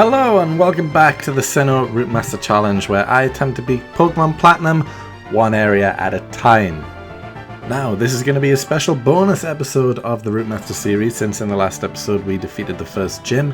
Hello and welcome back to the Sinnoh Route Master Challenge, where I attempt to beat Pokemon Platinum one area at a time. Now, this is going to be a special bonus episode of the Route Master series, since in the last episode we defeated the first gym,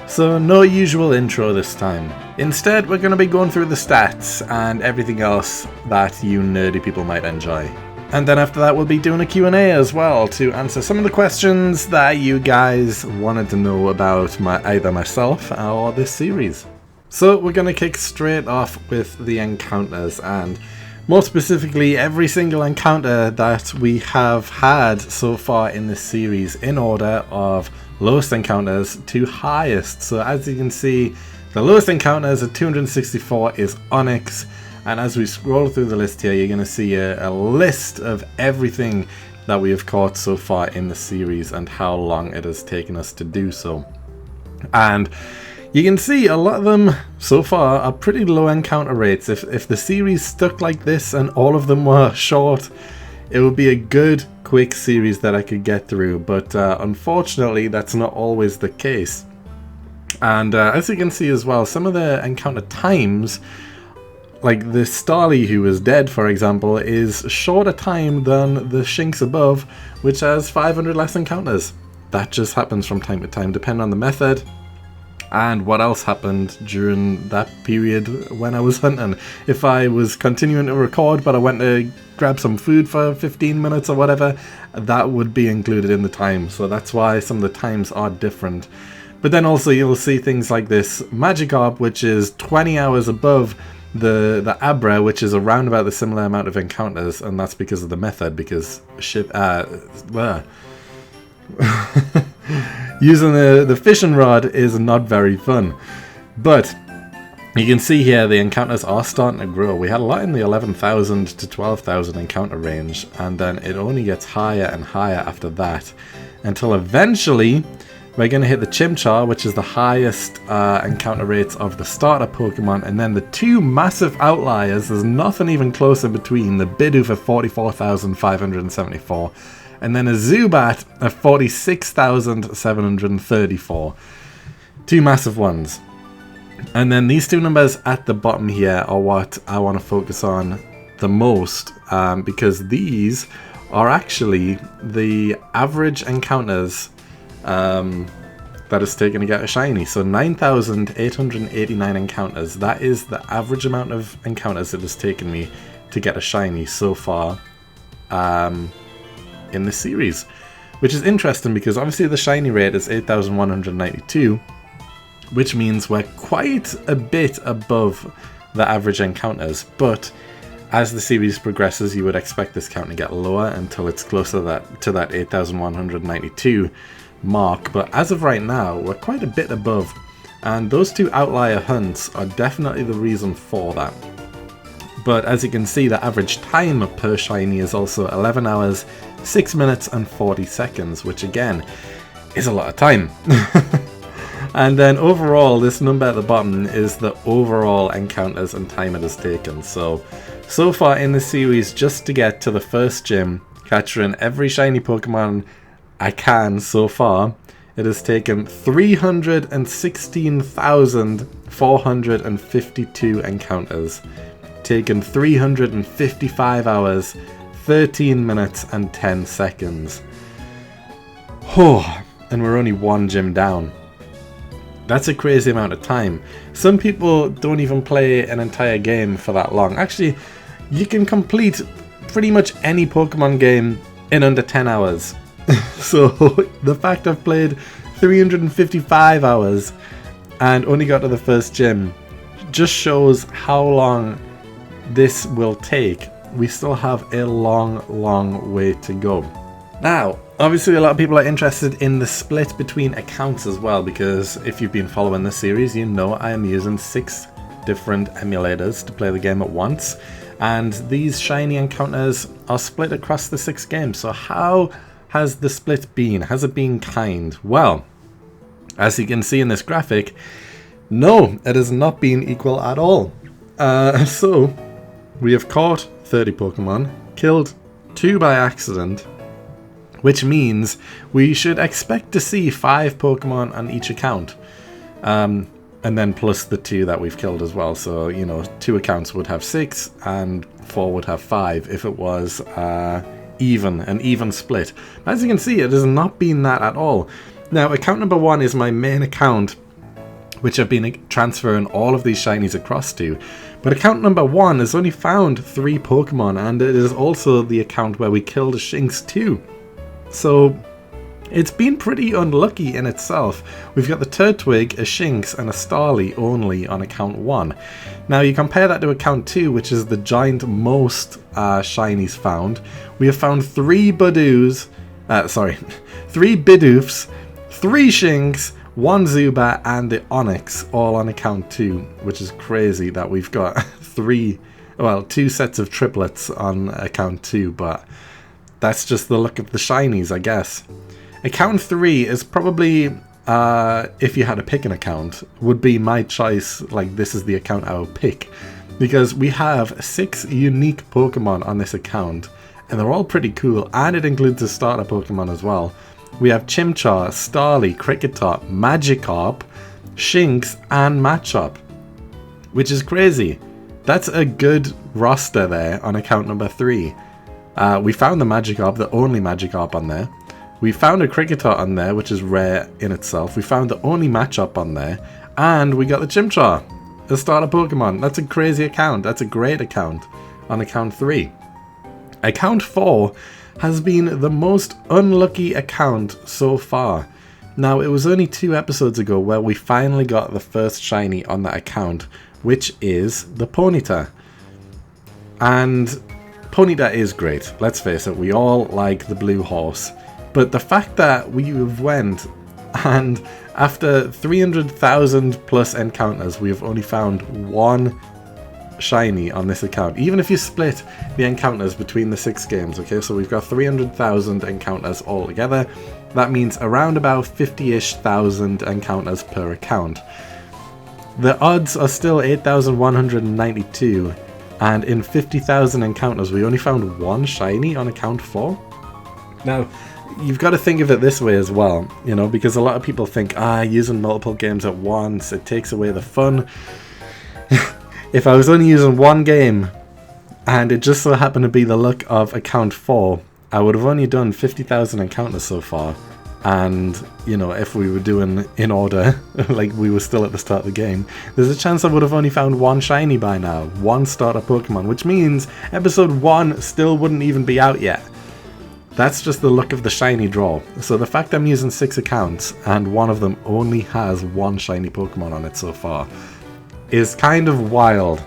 so no usual intro this time. Instead, we're going to be going through the stats and everything else that you nerdy people might enjoy. And then after that we'll be doing a Q&A as well to answer some of the questions that you guys wanted to know about either myself or this series. So we're going to kick straight off with the encounters, and more specifically every single encounter that we have had so far in this series in order of lowest encounters to highest. So as you can see, the lowest encounters at 264 is Onyx. And as we scroll through the list here, you're going to see a list of everything that we have caught so far in the series and how long it has taken us to do so. And you can see a lot of them so far are pretty low encounter rates. If the series stuck like this and all of them were short, it would be a good, quick series that I could get through. But unfortunately, that's not always the case. And as you can see as well, some of the encounter times, like the Starly who is dead, for example, is shorter time than the Shinx above, which has 500 less encounters. That just happens from time to time, depending on the method and what else happened during that period when I was hunting. If I was continuing to record but I went to grab some food for 15 minutes or whatever, that would be included in the time. So that's why some of the times are different. But then also you'll see things like this Magikarp, which is 20 hours above the Abra, which is around about the similar amount of encounters, and that's because of the method, because using the fishing rod is not very fun. But you can see here the encounters are starting to grow. We had a lot in the 11,000 to 12,000 encounter range, and then it only gets higher and higher after that, until eventually we're going to hit the Chimchar, which is the highest encounter rates of the starter Pokemon, and then the two massive outliers, there's nothing even close in between, the Bidoof at 44,574, and then a Zubat at 46,734. Two massive ones. And then these two numbers at the bottom here are what I want to focus on the most, because these are actually the average encounters that is taken to get a shiny. So 9,889 encounters, that is the average amount of encounters it has taken me to get a shiny so far in this series, which is interesting because obviously the shiny rate is 8,192, which means we're quite a bit above the average encounters. But as the series progresses, you would expect this count to get lower until it's closer to that 8,192 mark. But as of right now, we're quite a bit above, and those two outlier hunts are definitely the reason for that. But as you can see, the average time per shiny is also 11 hours, 6 minutes and 40 seconds, which again is a lot of time. And then overall, this number at the bottom is the overall encounters and time it has taken. So far in the series, just to get to the first gym, capturing every shiny Pokemon I can so far, it has taken 316,452 encounters, taken 355 hours, 13 minutes and 10 seconds. And we're only one gym down. That's a crazy amount of time. Some people don't even play an entire game for that long. Actually, you can complete pretty much any Pokemon game in under 10 hours. So the fact I've played 355 hours and only got to the first gym just shows how long this will take. We still have a long way to go. Now, obviously a lot of people are interested in the split between accounts as well, because if you've been following this series, you know I am using 6 different emulators to play the game at once, and these shiny encounters are split across the 6 games. So how has the split been? Has it been kind? Well, as you can see in this graphic, no, it has not been equal at all. So we have caught 30 Pokemon, killed 2 by accident, which means we should expect to see 5 Pokemon on each account. And then plus the 2 that we've killed as well. So, you know, 2 accounts would have 6 and 4 would have 5 if it was an even split. As you can see, it has not been that at all. Now, account number 1 is my main account, which I've been transferring all of these shinies across to. But account number 1 has only found 3 Pokemon, and it is also the account where we killed a Shinx too. So it's been pretty unlucky in itself. We've got the Turtwig, a Shinx, and a Starly only on account 1. Now you compare that to account 2, which is the giant most shinies found. We have found 3 Bidoofs, 3 Bidoofs, 3 Shinx, 1 Zubat, and the Onix, all on account 2, which is crazy that we've got 2 sets of triplets on account 2, but that's just the look of the shinies, I guess. Account 3 is probably, if you had to pick an account, would be my choice. Like, this is the account I would pick, because we have 6 unique Pokemon on this account, and they're all pretty cool, and it includes a starter Pokemon as well. We have Chimchar, Starly, Kricketot, Magikarp, Shinx, and Machop, which is crazy. That's a good roster there on account number 3. We found the Magikarp, the only Magikarp on there. We found a Kricketot on there, which is rare in itself. We found the only Machop on there, and we got the Chimchar, a starter Pokemon. That's a crazy account. That's a great account on account 3. Account 4 has been the most unlucky account so far. Now, it was only 2 episodes ago where we finally got the first shiny on that account, which is the Ponyta. And Ponyta is great, let's face it, we all like the blue horse. But the fact that we went and after 300,000 plus encounters, we have only found 1 shiny on this account, even if you split the encounters between the 6 games. Okay, so we've got 300,000 encounters all together. That means around about 50-ish thousand encounters per account. The odds are still 8,192, and in 50,000 encounters we only found 1 shiny on account 4. Now you've got to think of it this way as well, you know, because a lot of people think, using multiple games at once, it takes away the fun. If I was only using 1 game, and it just so happened to be the luck of account 4, I would have only done 50,000 encounters so far. And, you know, if we were doing in order, like we were still at the start of the game, there's a chance I would have only found 1 shiny by now, 1 starter Pokemon, which means episode 1 still wouldn't even be out yet. That's just the luck of the shiny draw. So the fact I'm using 6 accounts, and one of them only has 1 shiny Pokemon on it so far, is kind of wild.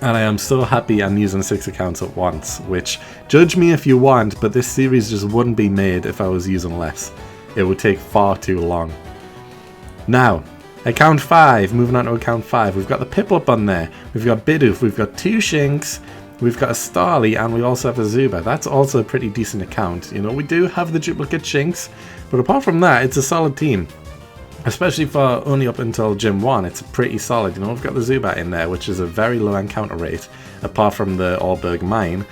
And I am so happy I'm using 6 accounts at once, which, judge me if you want, but this series just wouldn't be made if I was using less. It would take far too long. Now, account 5, moving on to account 5, we've got the Piplup on there, we've got Bidoof, we've got 2 Shinx, we've got a Starly, and we also have a Zubat. That's also a pretty decent account. You know, we do have the duplicate Shinx, but apart from that, it's a solid team. Especially for only up until Gym 1, it's pretty solid. You know, we've got the Zubat in there, which is a very low encounter rate, apart from the Orberg Mine.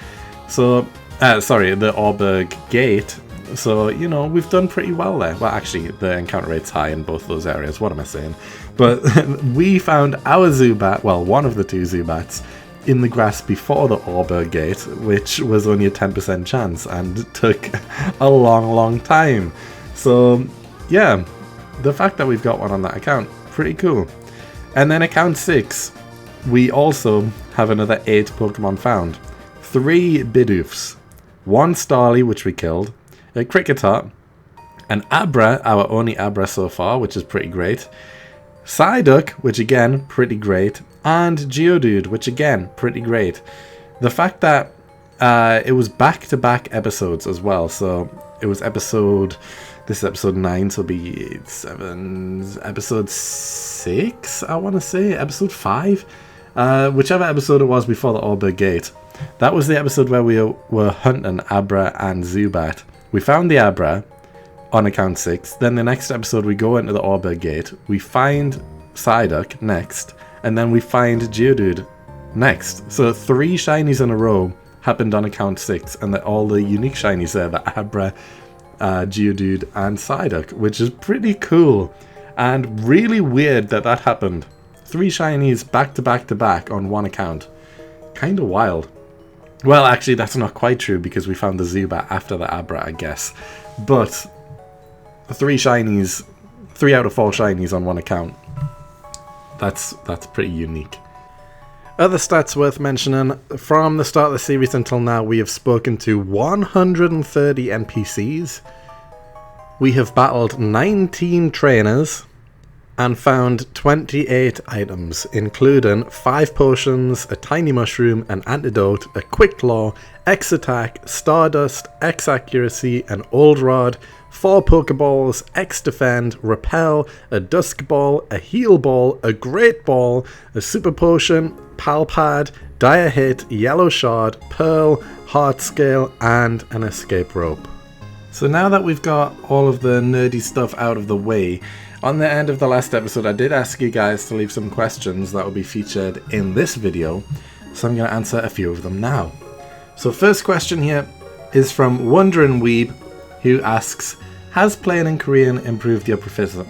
So, the Orberg Gate. So, you know, we've done pretty well there. Well, actually, the encounter rate's high in both those areas. What am I saying? But we found our Zubat, well, one of the 2 Zubats, in the grass before the Orberg Gate, which was only a 10% chance and took a long time. So, yeah. The fact that we've got one on that account, pretty cool. And then account 6, we also have another 8 Pokemon found. 3 Bidoofs, 1 Starly, which we killed, a Kricketot, an Abra, our only Abra so far, which is pretty great, Psyduck, which again, pretty great, and Geodude, which again, pretty great. The fact that it was back-to-back episodes as well, so it was this is episode 9, so it'll be 7, episode 6, I want to say, episode 5, whichever episode it was before the Orberg Gate. That was the episode where we were hunting Abra and Zubat. We found the Abra on account 6, then the next episode we go into the Orberg Gate, we find Psyduck next, and then we find Geodude next. So 3 shinies in a row happened on account 6, and all the unique shinies there, the Abra, Geodude, and Psyduck, which is pretty cool. And really weird that that happened. 3 shinies back to back to back on one account. Kinda wild. Well, actually, that's not quite true because we found the Zubat after the Abra, I guess. But 3 shinies, 3 out of 4 shinies on one account. That's pretty unique. Other stats worth mentioning, from the start of the series until now, we have spoken to 130 NPCs. We have battled 19 trainers and found 28 items, including 5 potions, a tiny mushroom, an antidote, a quick claw, X attack, stardust, X accuracy, an old rod, 4 pokeballs, X defend, repel, a dusk ball, a heal ball, a great ball, a super potion, pal pad, dire hit, yellow shard, pearl, heart scale, and an escape rope. So now that we've got all of the nerdy stuff out of the way, on the end of the last episode I did ask you guys to leave some questions that will be featured in this video, so I'm going to answer a few of them now. So first question here is from Wondering Weeb, who asks, has playing in Korean improved your proficiency?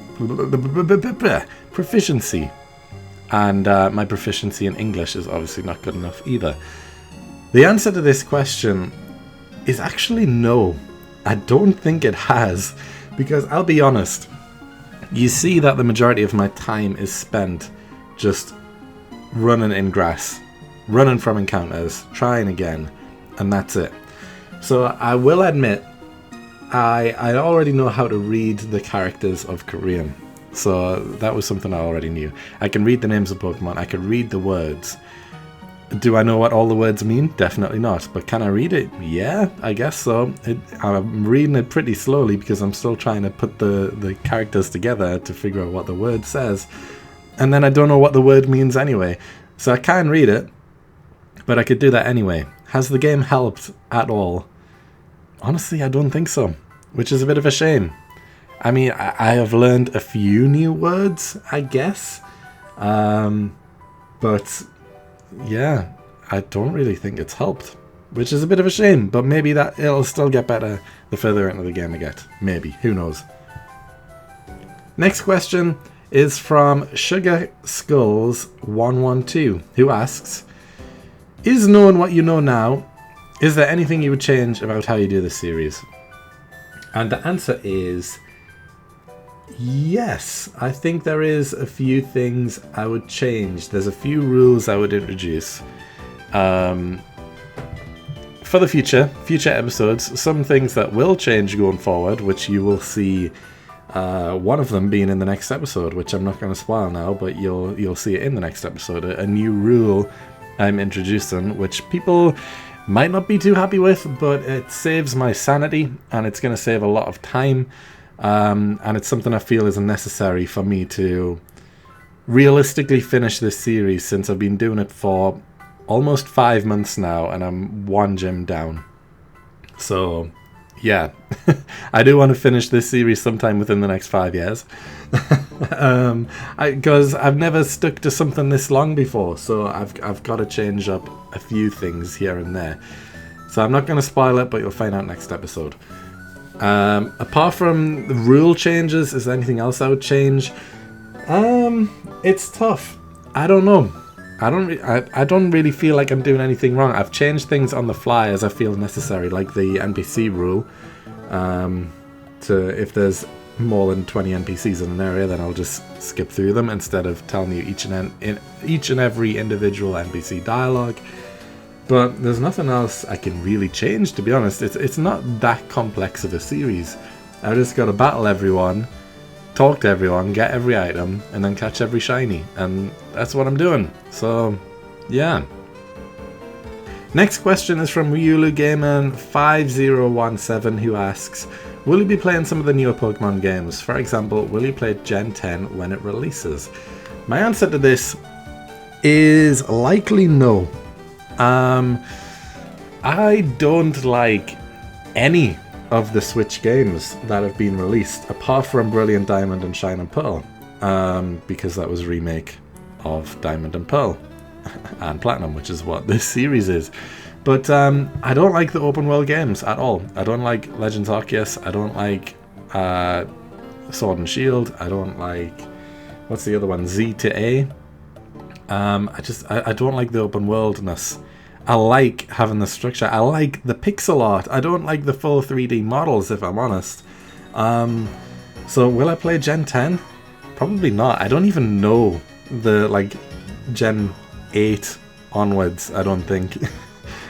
And my proficiency in English is obviously not good enough either. The answer to this question is actually no. I don't think it has, because I'll be honest, you see that the majority of my time is spent just running in grass, running from encounters, trying again, and that's it. So I will admit, I already know how to read the characters of Korean. So that was something I already knew. I can read the names of Pokemon, I can read the words. Do I know what all the words mean? Definitely not. But can I read it? Yeah, I guess so. I'm reading it pretty slowly because I'm still trying to put the characters together to figure out what the word says. And then I don't know what the word means anyway. So I can read it, but I could do that anyway. Has the game helped at all? Honestly, I don't think so, which is a bit of a shame. I mean, I have learned a few new words, I guess. But yeah, I don't really think it's helped, which is a bit of a shame, but maybe that it'll still get better the further into the game I get. Maybe, who knows. Next question is from Sugar Skulls 112, who asks, is knowing what you know now, is there anything you would change about how you do this series? And the answer is yes. I think there is a few things I would change. There's a few rules I would introduce for the future episodes. Some things that will change going forward, which you will see, one of them being in the next episode, which I'm not going to spoil now, but you'll see it in the next episode. A new rule I'm introducing, which people might not be too happy with, but it saves my sanity and it's going to save a lot of time. And it's something I feel is necessary for me to realistically finish this series, since I've been doing it for almost 5 months now and I'm 1 gym down. So yeah, I do want to finish this series sometime within the next 5 years. Because I've never stuck to something this long before, so I've got to change up a few things here and there. So I'm not going to spoil it, but you'll find out next episode. Apart from the rule changes, is there anything else I would change? It's tough. I don't know. I don't really feel like I'm doing anything wrong. I've changed things on the fly as I feel necessary, like the NPC rule. If there's more than 20 NPCs in an area, then I'll just skip through them instead of telling you each and every individual NPC dialogue. But there's nothing else I can really change, to be honest. It's not that complex of a series. I've just got to battle everyone, talk to everyone, get every item, and then catch every shiny. And that's what I'm doing. So, yeah. Next question is from Ryulu Gamer 5017, who asks, will you be playing some of the newer Pokemon games? For example, will you play Gen 10 when it releases? My answer to this is likely no. I don't like any of the Switch games that have been released, apart from Brilliant Diamond and Shine and Pearl, because that was a remake of Diamond and Pearl and Platinum, which is what this series is. But I don't like the open world games at all. I don't like Legends Arceus. I don't like Sword and Shield. I don't like, what's the other one? Z to A. I don't like the open worldness. I like having the structure. I like the pixel art. I don't like the full 3D models, if I'm honest. So will I play Gen 10? Probably not. I don't even know the like Gen 8 onwards, I don't think.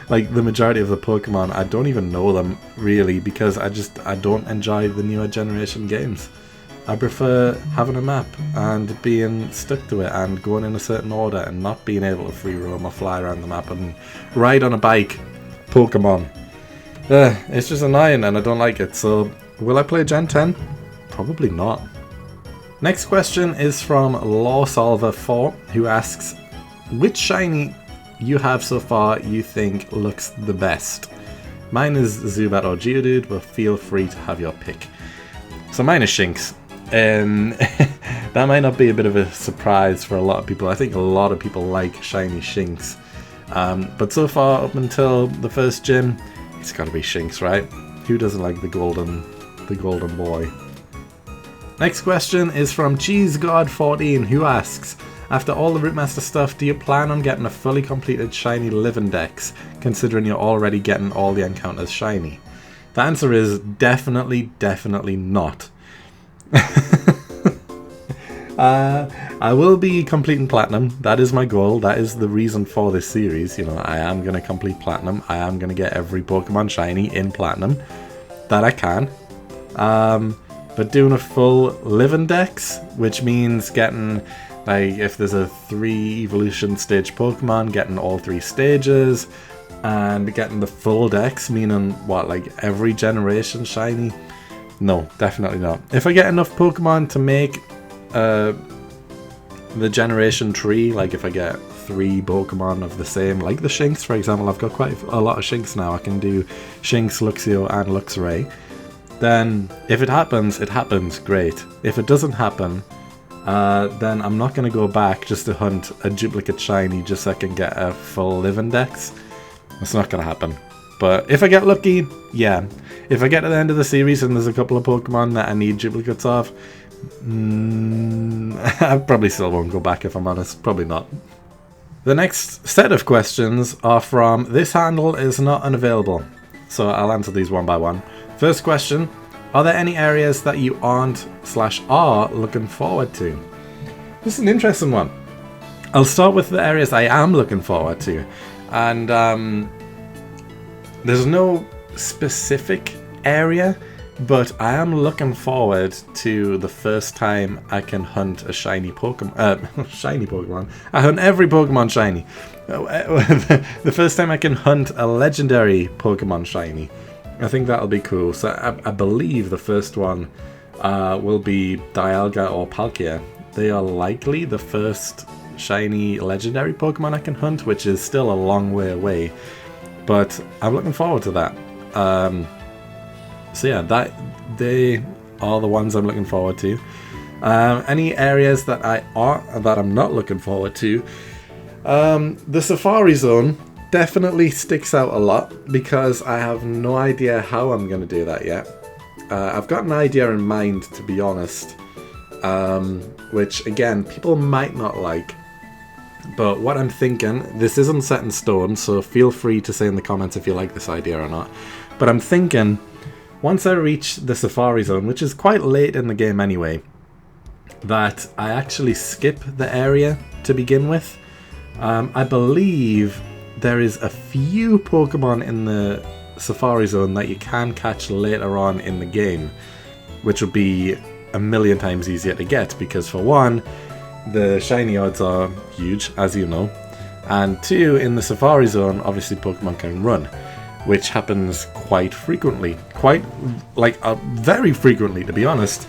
Like the majority of the Pokemon, I don't even know them really, because I don't enjoy the newer generation games. I prefer having a map and being stuck to it and going in a certain order and not being able to free roam or fly around the map and ride on a bike. Pokemon. It's just annoying and I don't like it. So will I play Gen 10? Probably not. Next question is from LawSolver4, who asks, which shiny you have so far you think looks the best? Mine is Zubat or Geodude, but feel free to have your pick. So mine is Shinx. That might not be a bit of a surprise for a lot of people. I think a lot of people like shiny Shinx. But so far, up until the first gym, it's got to be Shinx, right? Who doesn't like the golden boy? Next question is from CheeseGod14, who asks, after all the Route Master stuff, do you plan on getting a fully completed shiny Living Dex, considering you're already getting all the encounters shiny? The answer is definitely not. I will be completing Platinum. That is my goal. That is the reason for this series. You know, I am going to complete Platinum. I am going to get every Pokemon shiny in Platinum that I can. But doing a full Living Dex, which means getting, like, if there's a 3 evolution stage Pokemon, getting all 3 stages, and getting the full Dex, meaning, what, like, every generation shiny? No, definitely not. If I get enough Pokemon to make the generation tree, like if I get 3 Pokemon of the same, like the Shinx, for example, I've got quite a lot of Shinx now. I can do Shinx, Luxio, and Luxray. Then, if it happens, great. If it doesn't happen, then I'm not going to go back just to hunt a duplicate shiny just so I can get a full Living Dex. It's not going to happen. But if I get lucky, yeah. If I get to the end of the series and there's a couple of Pokemon that I need duplicates of, I probably still won't go back if I'm honest. Probably not. The next set of questions are from This Handle Is Not Unavailable. So I'll answer these one by one. First question, are there any areas that you aren't/are looking forward to? This is an interesting one. I'll start with the areas I am looking forward to. And there's no specific area, but I am looking forward to the first time I can hunt a shiny Pokemon. Shiny Pokemon. I hunt every Pokemon shiny. The first time I can hunt a legendary Pokemon shiny. I think that'll be cool. So I believe the first one will be Dialga or Palkia. They are likely the first shiny legendary Pokemon I can hunt, which is still a long way away. But I'm looking forward to that. So yeah, they are the ones I'm looking forward to. Any areas that I'm not looking forward to, the Safari Zone definitely sticks out a lot because I have no idea how I'm going to do that yet. I've got an idea in mind, to be honest, which again people might not like. But what I'm thinking, this isn't set in stone, so feel free to say in the comments if you like this idea or not. But I'm thinking, once I reach the Safari Zone, which is quite late in the game anyway, that I actually skip the area to begin with. I believe there is a few Pokemon in the Safari Zone that you can catch later on in the game, which would be a million times easier to get, because for one, the shiny odds are huge, as you know, and 2, in the Safari Zone, obviously Pokemon can run, which happens quite frequently, very frequently, to be honest.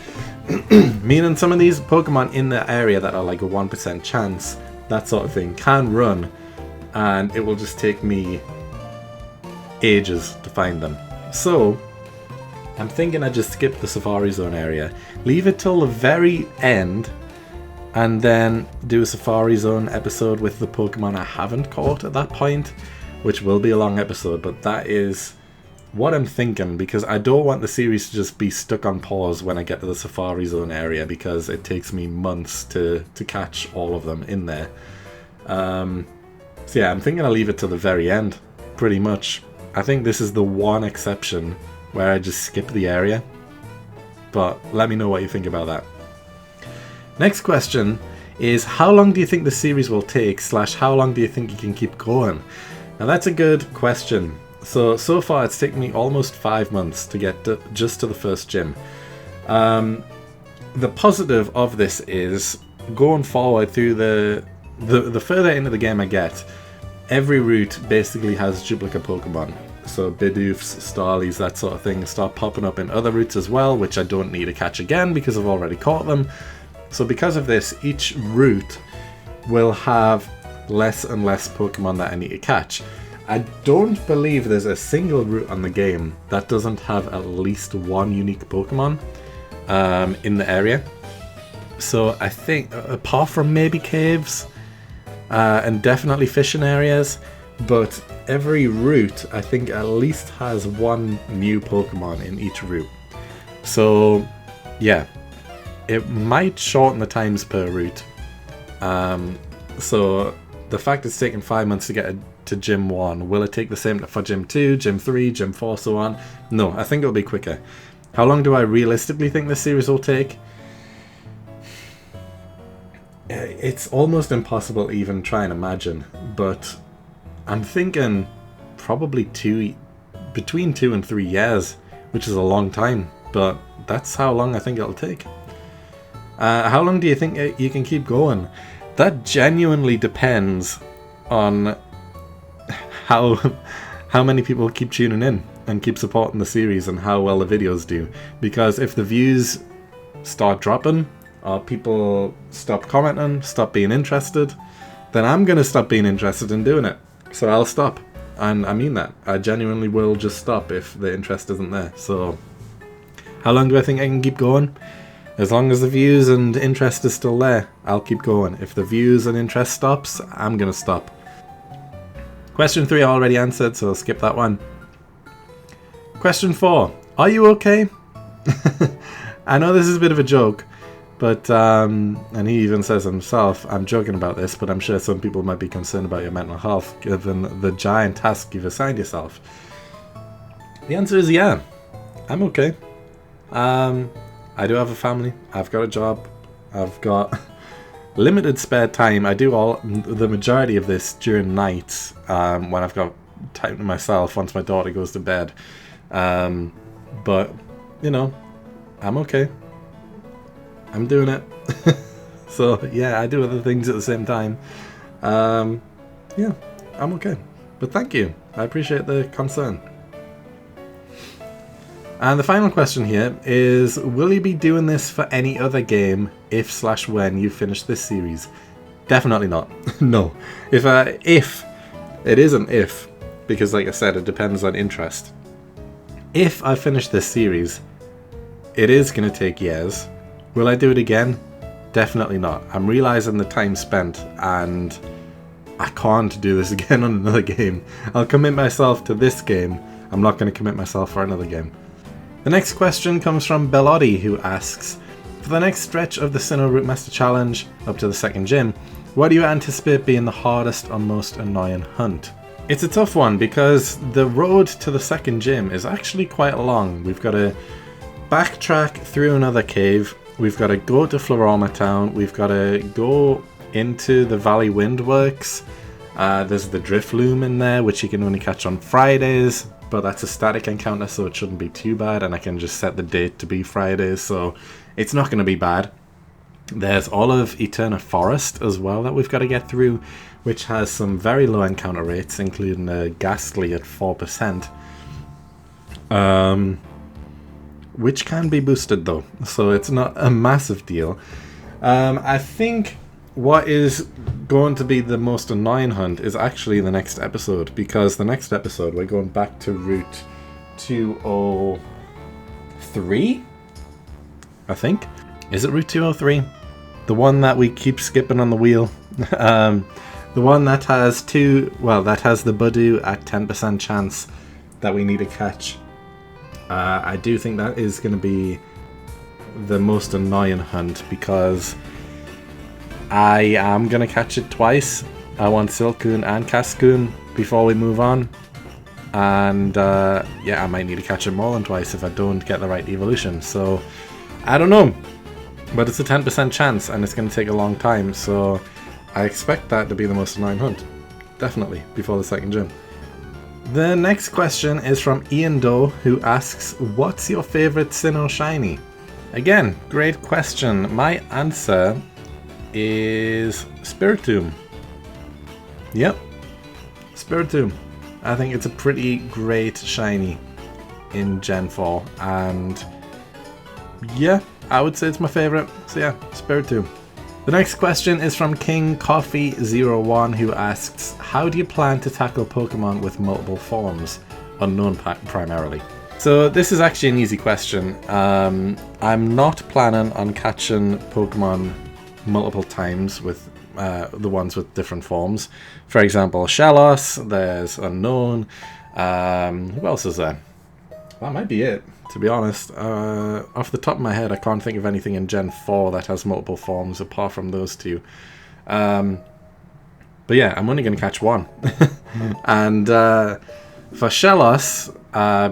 Meaning some of these Pokemon in the area that are like a 1% chance, that sort of thing, can run, and it will just take me ages to find them. So I'm thinking I just skip the Safari Zone area, leave it till the very end, and then do a Safari Zone episode with the Pokemon I haven't caught at that point, which will be a long episode, but that is what I'm thinking, because I don't want the series to just be stuck on pause when I get to the Safari Zone area, because it takes me months to catch all of them in there. So yeah, I'm thinking I'll leave it to the very end, pretty much. I think this is the one exception where I just skip the area. But let me know what you think about that. Next question is, how long do you think the series will take, / how long do you think you can keep going? Now that's a good question. So far it's taken me almost 5 months to get just to the first gym. The positive of this is, going forward through the further into the game I get, every route basically has duplicate Pokemon. So Bidoofs, Starlies, that sort of thing start popping up in other routes as well, which I don't need to catch again because I've already caught them. So because of this, each route will have less and less Pokemon that I need to catch. I don't believe there's a single route on the game that doesn't have at least one unique Pokemon in the area. So I think, apart from maybe caves and definitely fishing areas, but every route I think at least has one new Pokemon in each route. So yeah, it might shorten the times per route. So the fact it's taken 5 months to get to Gym 1, will it take the same for Gym 2, Gym 3, Gym 4, so on? No, I think it'll be quicker. How long do I realistically think this series will take? It's almost impossible to even try and imagine, but I'm thinking probably between 2 and 3 years, which is a long time, but that's how long I think it'll take. How long do you think you can keep going? That genuinely depends on how many people keep tuning in and keep supporting the series and how well the videos do. Because if the views start dropping, or people stop commenting, stop being interested, then I'm going to stop being interested in doing it. So I'll stop. And I mean that. I genuinely will just stop if the interest isn't there. So how long do I think I can keep going? As long as the views and interest is still there, I'll keep going. If the views and interest stops, I'm going to stop. Question 3 I already answered, so I'll skip that one. Question 4. Are you okay? I know this is a bit of a joke, but, and he even says himself, I'm joking about this, but I'm sure some people might be concerned about your mental health, given the giant task you've assigned yourself. The answer is yeah. I'm okay. I do have a family, I've got a job, I've got limited spare time. I do the majority of this during nights, when I've got time to myself once my daughter goes to bed. But, you know, I'm okay. I'm doing it. So, yeah, I do other things at the same time. Yeah, I'm okay. But thank you. I appreciate the concern. And the final question here is, will you be doing this for any other game if/when you finish this series? Definitely not. No. If it is an if, because like I said, it depends on interest. If I finish this series, it is going to take years. Will I do it again? Definitely not. I'm realizing the time spent, and I can't do this again on another game. I'll commit myself to this game. I'm not going to commit myself for another game. The next question comes from Bellotti, who asks, for the next stretch of the Sinnoh Route Master Challenge, up to the second gym, what do you anticipate being the hardest or most annoying hunt? It's a tough one, because the road to the second gym is actually quite long. We've got to backtrack through another cave, we've got to go to Floroma Town, we've got to go into the Valley Windworks, there's the Drift Loom in there, which you can only catch on Fridays, but that's a static encounter, so it shouldn't be too bad, and I can just set the date to be Fridays, so it's not going to be bad. There's all of Eterna Forest as well that we've got to get through, which has some very low encounter rates, including a Ghastly at 4%. Which can be boosted though, so it's not a massive deal. I think what is going to be the most annoying hunt is actually the next episode, because the next episode we're going back to Route 203, I think. Is it Route 203? The one that we keep skipping on the wheel. The one that has the Budu at 10% chance that we need to catch. I do think that is going to be the most annoying hunt because I am going to catch it twice. I want Silcoon and Cascoon before we move on. And yeah, I might need to catch it more than twice if I don't get the right evolution. So, I don't know. But it's a 10% chance and it's going to take a long time. So, I expect that to be the most annoying hunt. Definitely, before the second gym. The next question is from Ian Doe, who asks, what's your favourite Sinnoh shiny? Again, great question. My answer is Spiritomb. Yep, Spiritomb. I think it's a pretty great shiny in Gen 4, and yeah, I would say it's my favourite. So yeah, Spiritomb. The next question is from King Coffee 01, who asks, how do you plan to tackle Pokemon with multiple forms? Unknown primarily. So this is actually an easy question. I'm not planning on catching Pokemon multiple times with the ones with different forms. For example, Shellos, there's Unknown. Who else is there? That might be it, to be honest. Off the top of my head, I can't think of anything in Gen 4 that has multiple forms apart from those two. But yeah, I'm only going to catch one. And for Shellos,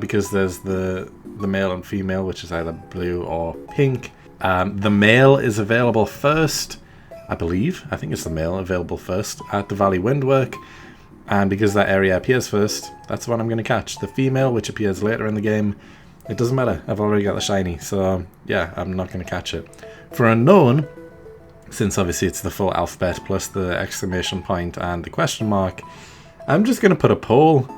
because there's the male and female, which is either blue or pink, the male is available first, I believe. I think it's the male available first at the Valley Windwork. And because that area appears first, that's the one I'm going to catch. The female, which appears later in the game, it doesn't matter. I've already got the shiny. So, yeah, I'm not going to catch it. For Unknown, since obviously it's the full alphabet plus the exclamation point and the question mark, I'm just going to put a poll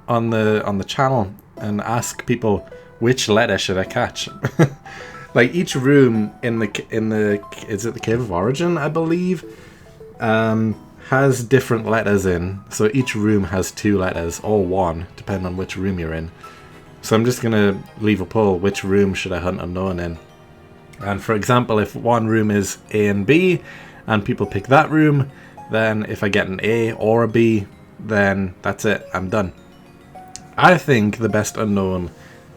on the channel and ask people which letter should I catch. Like each room in the is it the Cave of Origin, I believe, has different letters in. So each room has 2 letters or 1, depending on which room you're in. So I'm just gonna leave a poll: which room should I hunt Unknown in? And for example, if one room is A and B, and people pick that room, then if I get an A or a B, then that's it. I'm done. I think the best Unknown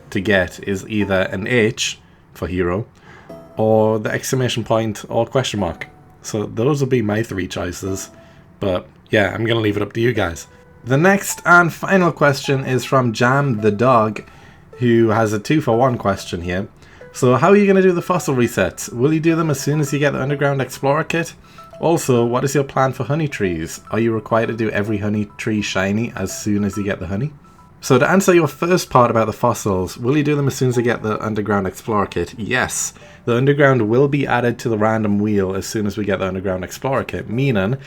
to get is either an H for hero, or the exclamation point or question mark. So those will be my 3 choices. But yeah, I'm going to leave it up to you guys. The next and final question is from Jam the Dog, who has a 2-for-1 question here. So how are you going to do the fossil resets? Will you do them as soon as you get the Underground Explorer kit? Also, what is your plan for honey trees? Are you required to do every honey tree shiny as soon as you get the honey? So to answer your first part about the fossils, will you do them as soon as you get the Underground Explorer kit? Yes. The Underground will be added to the random wheel as soon as we get the Underground Explorer kit, meaning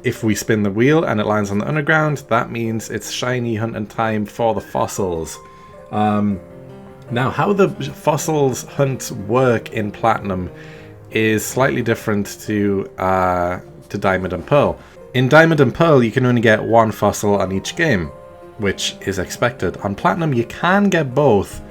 if we spin the wheel and it lands on the Underground, that means it's shiny hunting time for the fossils. Now, how the fossils hunt work in Platinum is slightly different to Diamond and Pearl. In Diamond and Pearl, you can only get 1 fossil on each game, which is expected. On Platinum, you can get both,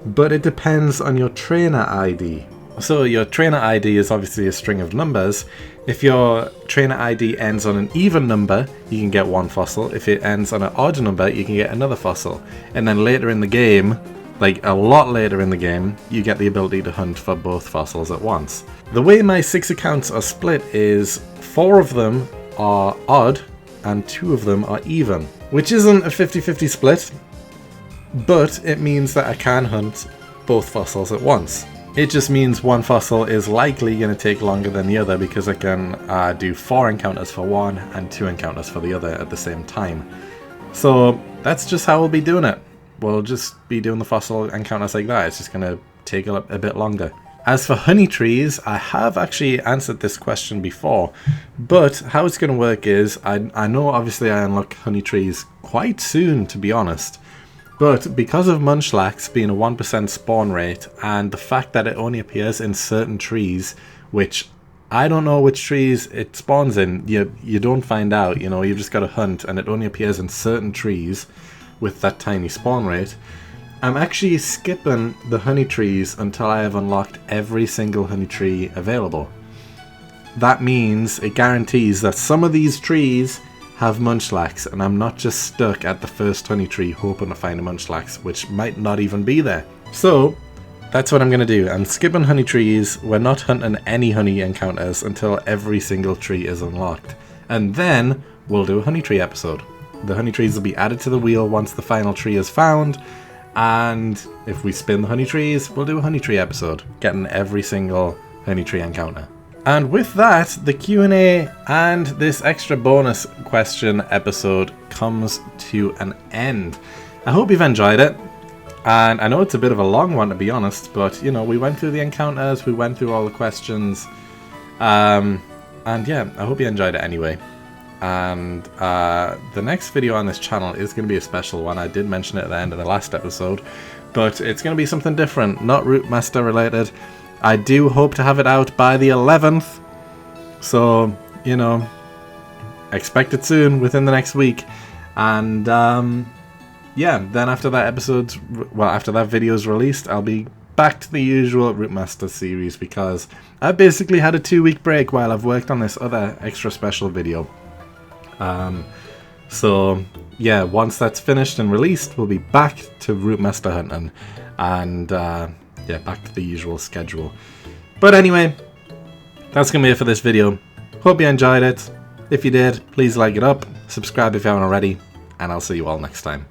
but it depends on your trainer ID. So your trainer ID is obviously a string of numbers. If your trainer ID ends on an even number, you can get 1 fossil. If it ends on an odd number, you can get another fossil. And then later in the game, like a lot later in the game, you get the ability to hunt for both fossils at once. The way my 6 accounts are split is 4 of them are odd and 2 of them are even, which isn't a 50-50 split, but it means that I can hunt both fossils at once. It just means one fossil is likely going to take longer than the other because I can do 4 encounters for one and 2 encounters for the other at the same time. So that's just how we'll be doing it. We'll just be doing the fossil encounters like that. It's just going to take a bit longer. As for honey trees, I have actually answered this question before, but how it's going to work is, I know obviously I unlock honey trees quite soon, to be honest, but because of Munchlax being a 1% spawn rate, and the fact that it only appears in certain trees, which I don't know which trees it spawns in, you don't find out, you know, you've just got to hunt, and it only appears in certain trees with that tiny spawn rate, I'm actually skipping the honey trees until I have unlocked every single honey tree available. That means it guarantees that some of these trees have munchlax, and I'm not just stuck at the first honey tree hoping to find a munchlax, which might not even be there. So that's what I'm going to do. I'm skipping honey trees. We're not hunting any honey encounters until every single tree is unlocked. And then we'll do a honey tree episode. The honey trees will be added to the wheel once the final tree is found. And if we spin the honey trees, we'll do a honey tree episode, getting every single honey tree encounter. And with that, the Q&A and this extra bonus question episode comes to an end. I hope you've enjoyed it. And I know it's a bit of a long one, to be honest, but, you know, we went through the encounters, we went through all the questions, and yeah, I hope you enjoyed it anyway. And the next video on this channel is going to be a special one. I did mention it at the end of the last episode, but it's going to be something different, not Route Master related. I do hope to have it out by the 11th, so, you know, expect it soon, within the next week, and, yeah, then after that after that video is released, I'll be back to the usual Route Master series, because I basically had a 2-week break while I've worked on this other extra special video. So yeah, once that's finished and released, we'll be back to Route Master hunting, and yeah, back to the usual schedule. But anyway, that's gonna be it for this video. Hope you enjoyed it. If you did, please like it up, subscribe if you haven't already, and I'll see you all next time.